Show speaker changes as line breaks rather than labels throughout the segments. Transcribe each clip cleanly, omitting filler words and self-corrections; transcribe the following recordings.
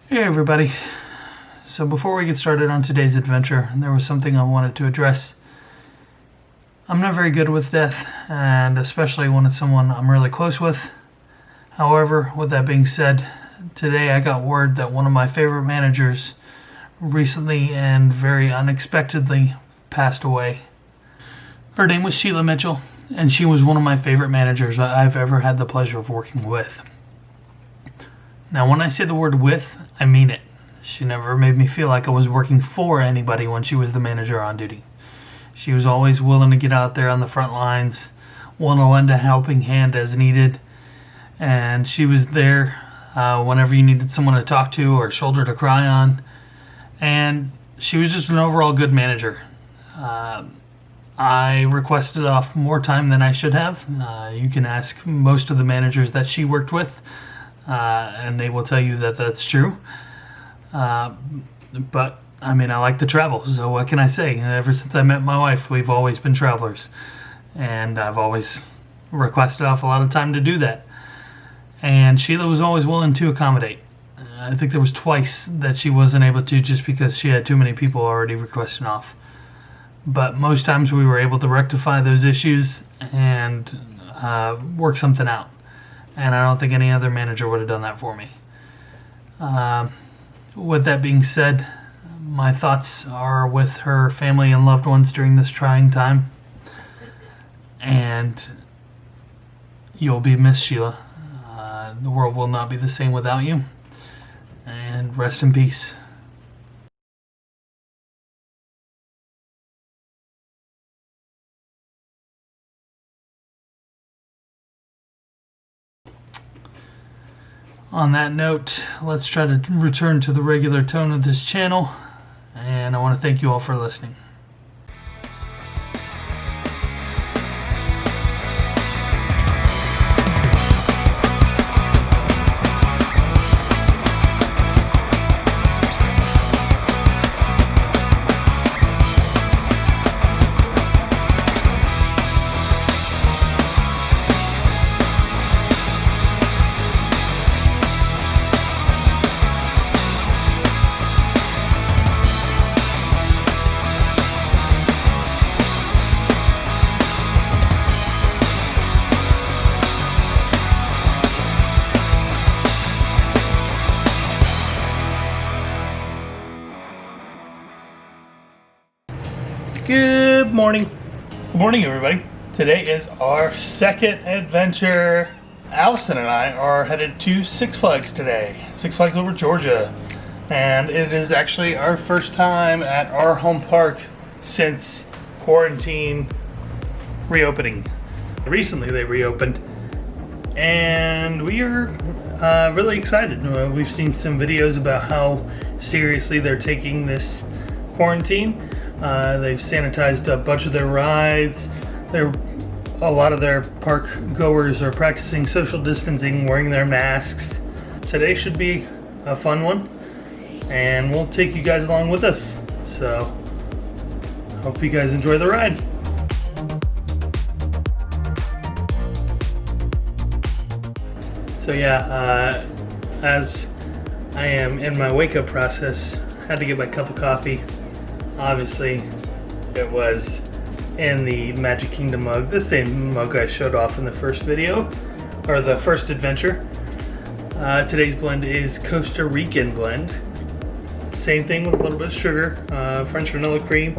Hey everybody. So before we get started on today's adventure, there was something I wanted to address. I'm not very good with death, and especially when it's someone I'm really close with. However, with that being said, today I got word that one of my favorite managers recently and very unexpectedly passed away. Her name was Sheila Mitchell, and she was one of my favorite managers I've ever had the pleasure of working with. Now, when I say the word with, I mean it. She never made me feel like I was working for anybody when she was the manager on duty. She was always willing to get out there on the front lines, willing to lend a helping hand as needed, and she was there whenever you needed someone to talk to or a shoulder to cry on, and she was just an overall good manager. I requested off more time than I should have. You can ask most of the managers that she worked with, and they will tell you that that's true. But I mean, I like to travel, so what can I say? Ever since I met my wife, we've always been travelers, and I've always requested off a lot of time to do that. And Sheila was always willing to accommodate. I think there was twice that she wasn't able to just because she had too many people already requesting off. But most times we were able to rectify those issues and work something out. And I don't think any other manager would have done that for me. With that being said, my thoughts are with her family and loved ones during this trying time. And you'll be missed, Sheila. The world will not be the same without you. And rest in peace. On that note, let's try to return to the regular tone of this channel, and I want to thank you all for listening. Good morning. Good morning, everybody. Today is our second adventure. Allison and I are headed to Six Flags today. Six Flags over Georgia. And it is actually our first time at our home park since quarantine reopening. Recently they reopened, and we are really excited. We've seen some videos about how seriously they're taking this quarantine. They've sanitized a bunch of their rides. A lot of their park goers are practicing social distancing, wearing their masks. Today should be a fun one, and we'll take you guys along with us. So, hope you guys enjoy the ride. So yeah, as I am in my wake-up process, had to get my cup of coffee. Obviously, it was in the Magic Kingdom mug, the same mug I showed off in the first video, or the first adventure. Today's blend is Costa Rican blend. Same thing with a little bit of sugar, French vanilla cream,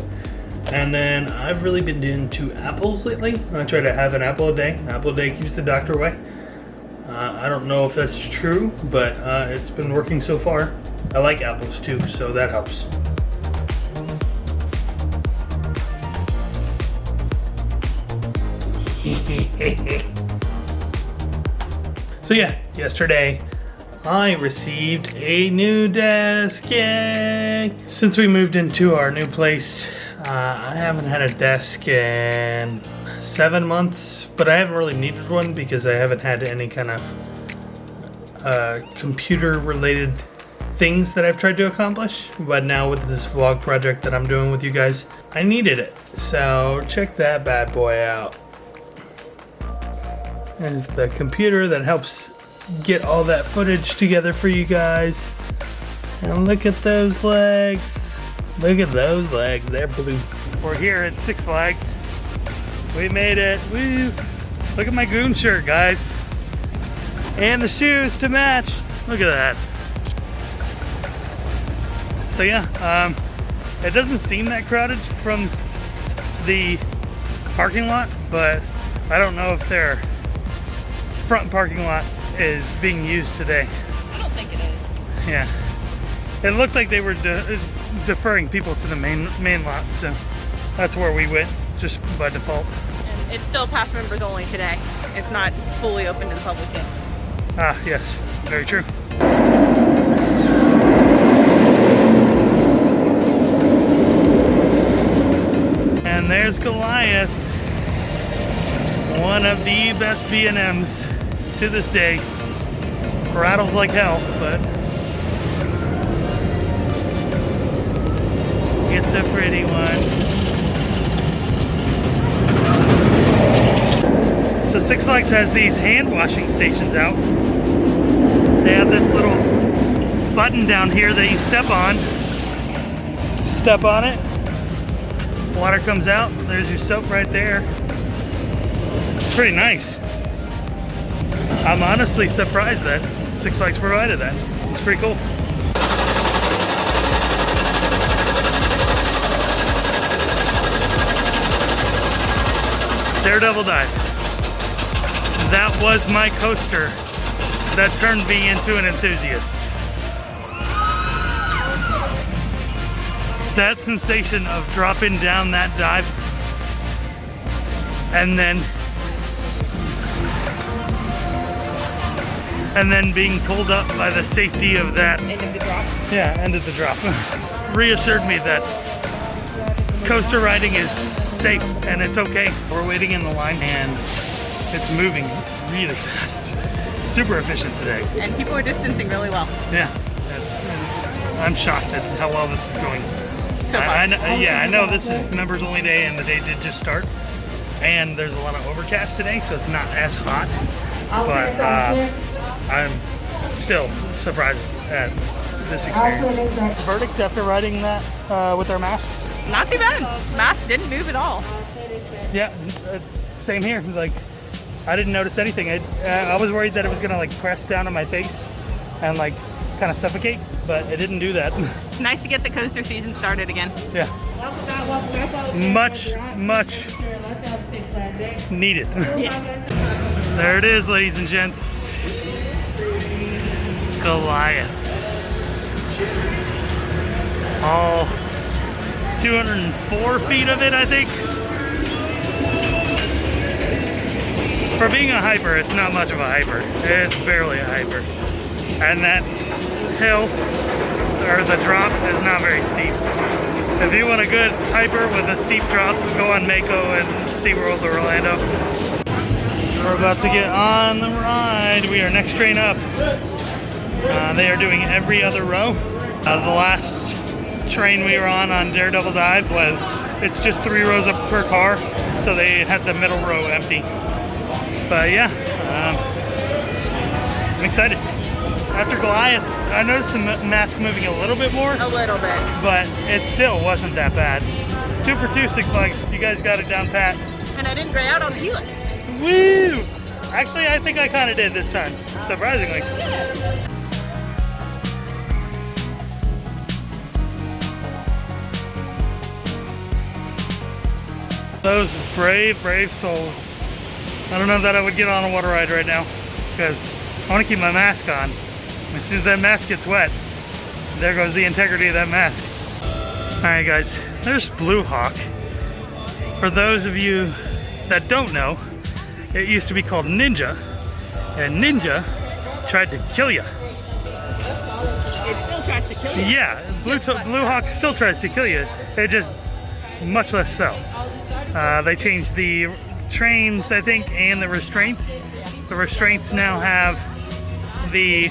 and then I've really been into apples lately. I try to have an apple a day. Apple a day keeps the doctor away. I don't know if that's true, but it's been working so far. I like apples too, so that helps. So yeah, yesterday I received a new desk. Yay! Since we moved into our new place, I haven't had a desk in 7 months, but I haven't really needed one because I haven't had any kind of computer related things that I've tried to accomplish. But now with this vlog project that I'm doing with you guys, I needed it. So check that bad boy out. There's the computer that helps get all that footage together for you guys. And look at those legs. Look at those legs, they're blue. We're here at Six Flags. We made it, woo. Look at my goon shirt, guys. And the shoes to match. Look at that. So yeah, it doesn't seem that crowded from the parking lot, but I don't know if their front parking lot is being used today.
I don't think it is.
Yeah. It looked like they were deferring people to the main lot, so that's where we went, just by default.
And it's still pass members only today. It's not fully open to the public yet.
Ah, yes, very true. And there's Goliath, one of the best B&Ms to this day. Rattles like hell, but it's a pretty one. So Six Flags has these hand washing stations out. They have this little button down here that you step on. Step on it, water comes out, there's your soap right there. It's pretty nice. I'm honestly surprised that Six Flags provided that. It's pretty cool. Daredevil Dive. That was my coaster that turned me into an enthusiast. That sensation of dropping down that dive and then being pulled up by the safety of that
End of the drop.
yeah, end of the drop reassured me that coaster riding is safe and it's okay. We're waiting in the line and it's moving really fast. Super efficient today.
And people are distancing really well.
Yeah, I'm shocked at how well this is going.
So far.
I know this is members only day and the day did just start. And there's a lot of overcast today, so it's not as hot. But I'm still surprised at this experience. Verdict after riding that with our masks?
Not too bad. Mask didn't move at all.
Yeah, same here. Like, I didn't notice anything. I was worried that it was gonna like press down on my face and like kind of suffocate, but it didn't do that.
It's nice to get the coaster season started again.
Yeah. Much needed.
Yeah.
There it is, ladies and gents. Goliath. All 204 feet of it, I think. For being a hyper, it's not much of a hyper. It's barely a hyper. And that hill, or the drop, is not very steep. If you want a good hyper with a steep drop, go on Mako and SeaWorld Orlando. We're about to get on the ride. We are next train up. They are doing every other row. The last train we were on Daredevil Dive it's just 3 rows up per car, so they had the middle row empty. But yeah, I'm excited. After Goliath, I noticed the mask moving a little bit more.
A little bit.
But it still wasn't that bad. 2 for 2, Six Flags. You guys got it down pat.
And I didn't gray out on the helix.
Woo! Actually, I think I kind of did this time, surprisingly. Those brave, brave souls. I don't know that I would get on a water ride right now because I want to keep my mask on. As soon as that mask gets wet, there goes the integrity of that mask. Alright guys, there's Blue Hawk. For those of you that don't know, it used to be called Ninja, and Ninja tried to kill you.
It still tries to kill you.
Yeah, Blue Hawk still tries to kill you. It just much less so. They changed the trains, I think, and the restraints. The restraints now have the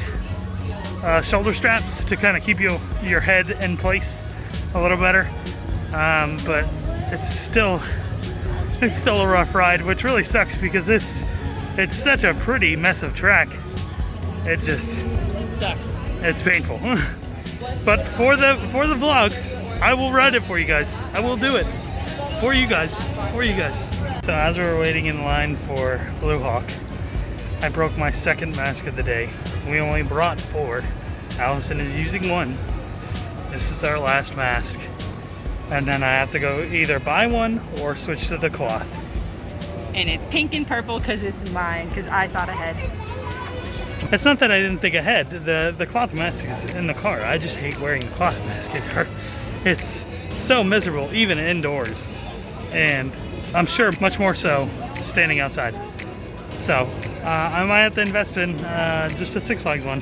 shoulder straps to kind of keep your head in place a little better. But it's still a rough ride, which really sucks because it's such a pretty mess of track. It sucks. It's painful. But for the vlog, I will ride it for you guys. I will do it for you guys. So as we were waiting in line for Blue Hawk, I broke my second mask of the day. We only brought 4. Allison is using 1. This is our last mask. And then I have to go either buy one or switch to the cloth.
And it's pink and purple because it's mine, because I thought ahead.
It's not that I didn't think ahead. The cloth mask is in the car. I just hate wearing a cloth mask. It's so miserable, even indoors. And I'm sure much more so standing outside. So I might have to invest in just a Six Flags one.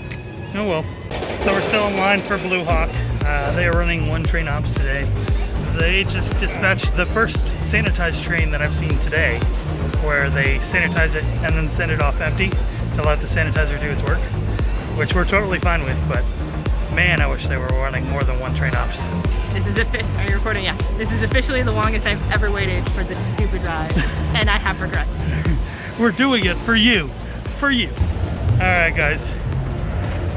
Oh well. So we're still in line for Blue Hawk. They are running 1 train ops today. They just dispatched the first sanitized train that I've seen today, where they sanitize it and then send it off empty to let the sanitizer do its work, which we're totally fine with, but man, I wish they were running more than 1 train ops.
This is are you recording? Yeah. This is officially the longest I've ever waited for this stupid ride, and I have regrets.
We're doing it for you. For you. Alright guys.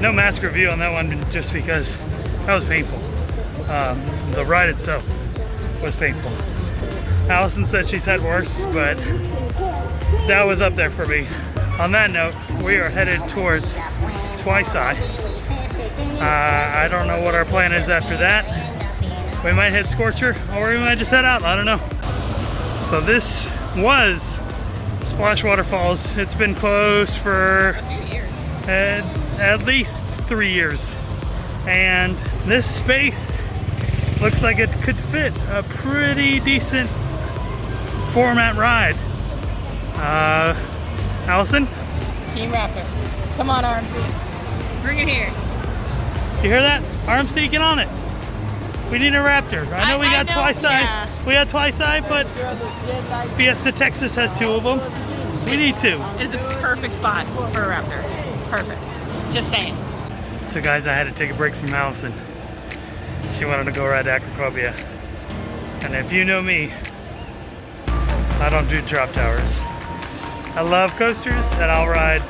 No mask review on that one just because that was painful. The ride itself was painful. Allison said she's had worse, but that was up there for me. On that note, we are headed towards Twice-Eye. I don't know what our plan is after that. We might hit Scorcher, or we might just head out, I don't know. So this was Splash Waterfalls. It's been closed for at least 3 years. And this space looks like it could fit a pretty decent format ride. Allison?
Team Raptor. Come on, RMC. Bring it here.
You hear that? RMC, get on it. We need a Raptor. I know we got Twice-Eye. Yeah. We got Twice-Eye, but Fiesta Texas has 2 of them. We need 2.
It's a perfect spot for a Raptor. Perfect. Just saying.
So guys, I had to take a break from Allison. She wanted to go ride Acrophobia. And if you know me, I don't do drop towers. I love coasters, and I'll ride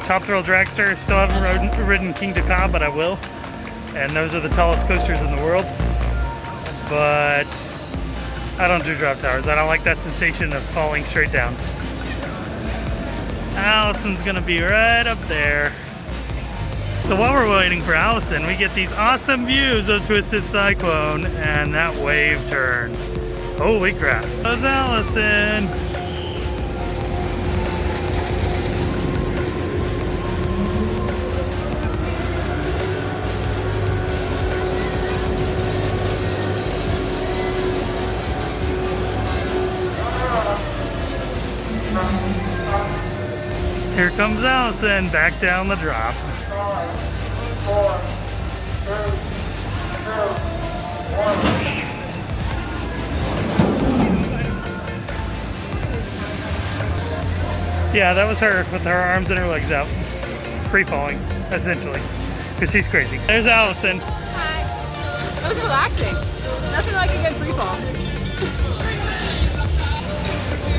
Top Thrill Dragster. Still haven't ridden King to Ka, but I will. And those are the tallest coasters in the world. But I don't do drop towers. I don't like that sensation of falling straight down. Allison's gonna be right up there. So while we're waiting for Allison, we get these awesome views of Twisted Cyclone and that wave turn. Holy crap. There's Allison. Here comes Allison, back down the drop. 5, 4, 3, 2, 1. Yeah, that was her with her arms and her legs out. Free falling, essentially. Because she's crazy. There's Allison.
Hi. That was relaxing. Nothing like a good free fall.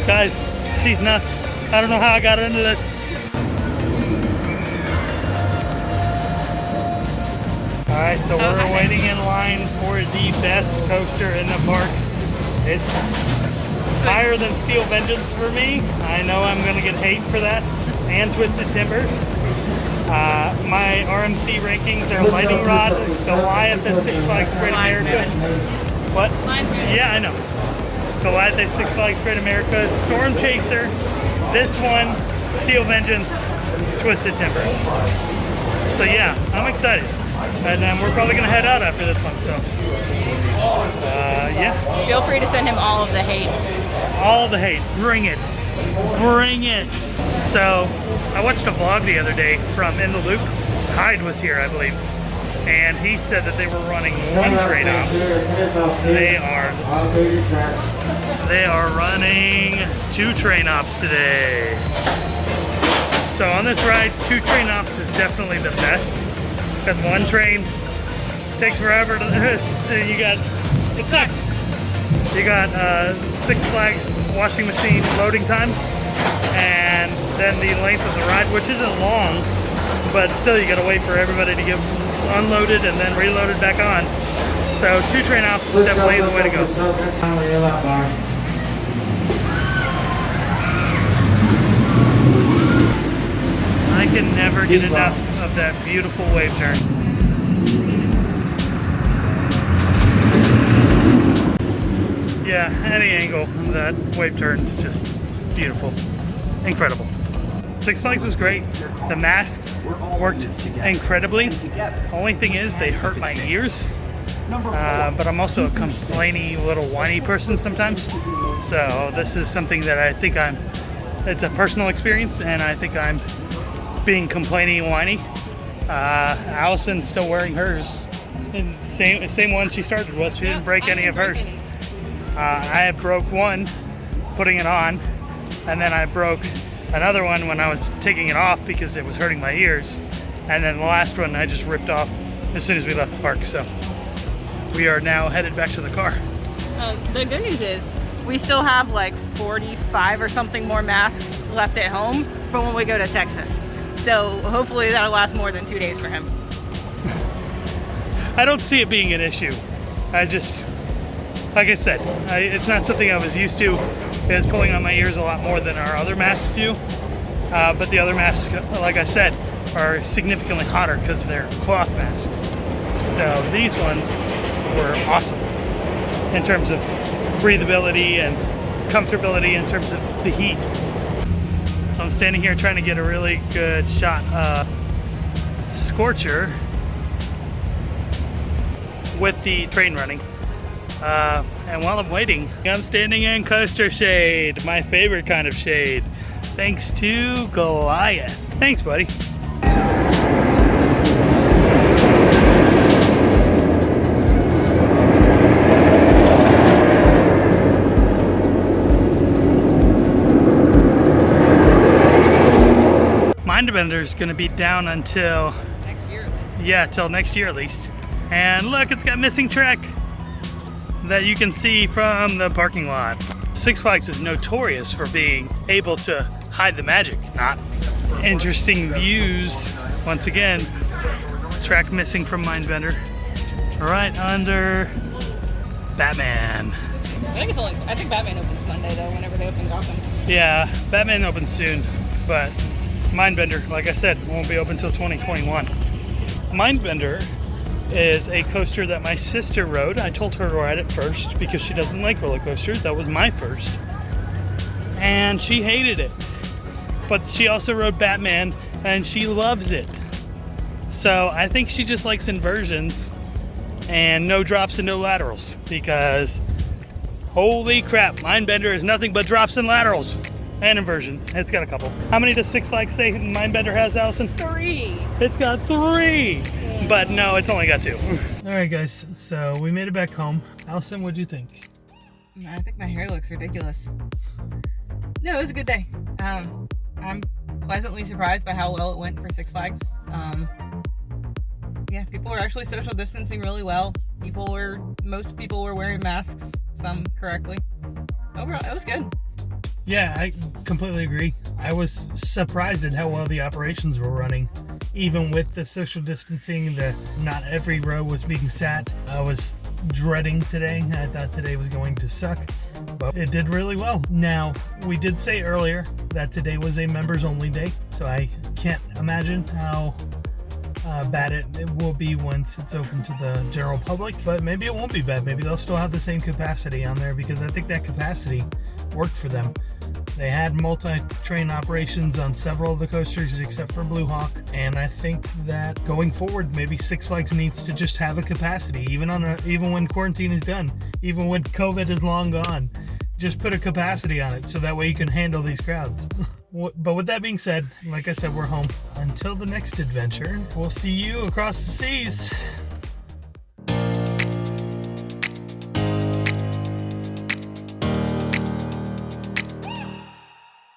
Guys, she's nuts. I don't know how I got into this. Alright, so we're waiting in line for the best coaster in the park. It's higher than Steel Vengeance for me. I know I'm going to get hate for that. And Twisted Timbers. My RMC rankings are Lightning Rod, Goliath at Six Flags Great America. What? Yeah, I know. Goliath at Six Flags Great America. Storm Chaser. This one, Steel Vengeance, Twisted Timbers. So yeah, I'm excited. And we're probably going to head out after this one, so. Yeah.
Feel free to send him all of the hate.
All the hate. Bring it. Bring it. So, I watched a vlog the other day from In the Loop. Hyde was here, I believe. And he said that they were running 1 train off. They are running 2 train ops today. So on this ride, 2 train ops is definitely the best. Because 1 train takes forever to, it sucks. You got Six Flags washing machine loading times, and then the length of the ride, which isn't long, but still you gotta wait for everybody to give unloaded and then reloaded back on. So 2 train ops is definitely the way to go. I can never get enough of that beautiful wave turn. Yeah, any angle of that wave turn is just beautiful. Incredible. Six Flags was great. The masks worked incredibly. Only thing is they hurt my ears. But I'm also a complaining little whiny person sometimes. So this is something that I think it's a personal experience, and I think I'm being complaining and whiny. Allison's still wearing hers. And same one she started with. She didn't break any of hers. I broke one putting it on, and then I broke another one when I was taking it off because it was hurting my ears. And then the last one I just ripped off as soon as we left the park. So we are now headed back to the car.
The good news is we still have like 45 or something more masks left at home for when we go to Texas. So hopefully that'll last more than 2 days for him.
I don't see it being an issue. Like I said, it's not something I was used to. It's pulling on my ears a lot more than our other masks do. But the other masks, like I said, are significantly hotter because they're cloth masks. So these ones were awesome in terms of breathability and comfortability in terms of the heat. So I'm standing here trying to get a really good shot of Scorcher with the train running. And while I'm waiting, I'm standing in coaster shade, my favorite kind of shade, thanks to Goliath. Thanks, buddy. Mindbender's gonna be down until
Next year at least.
Yeah, till next year at least. And look, it's got missing track that you can see from the parking lot. Six Flags is notorious for being able to hide the magic. Not interesting views. Once again, track missing from Mindbender. Right under Batman.
I think Batman opens Monday though, whenever they open Gotham.
Yeah, Batman opens soon, but Mindbender, like I said, won't be open until 2021. Mindbender is a coaster that my sister rode. I told her to ride it first because she doesn't like roller coasters. That was my first. And she hated it. But she also rode Batman and she loves it. So I think she just likes inversions and no drops and no laterals, because holy crap, Mindbender is nothing but drops and laterals and inversions. It's got a couple. How many does Six Flags say Mindbender has, Allison?
3.
It's got 3. But no, it's only got 2. All right, guys. So we made it back home. Allison, what'd you think?
I think my hair looks ridiculous. No, it was a good day. I'm pleasantly surprised by how well it went for Six Flags. Yeah, people were actually social distancing really well. Most people were wearing masks, some correctly. Overall, it was good.
Yeah, I completely agree. I was surprised at how well the operations were running. Even with the social distancing, not every row was being sat. I was dreading today. I thought today was going to suck, but it did really well. Now, we did say earlier that today was a members only day, so I can't imagine how bad it will be once it's open to the general public, but maybe it won't be bad. Maybe they'll still have the same capacity on there, because I think that capacity worked for them. They had multi-train operations on several of the coasters except for Blue Hawk, and I think that going forward, maybe Six Flags needs to just have a capacity, even when quarantine is done, even when COVID is long gone. Just put a capacity on it so that way you can handle these crowds. But with that being said, like I said, we're home. Until the next adventure, we'll see you across the seas.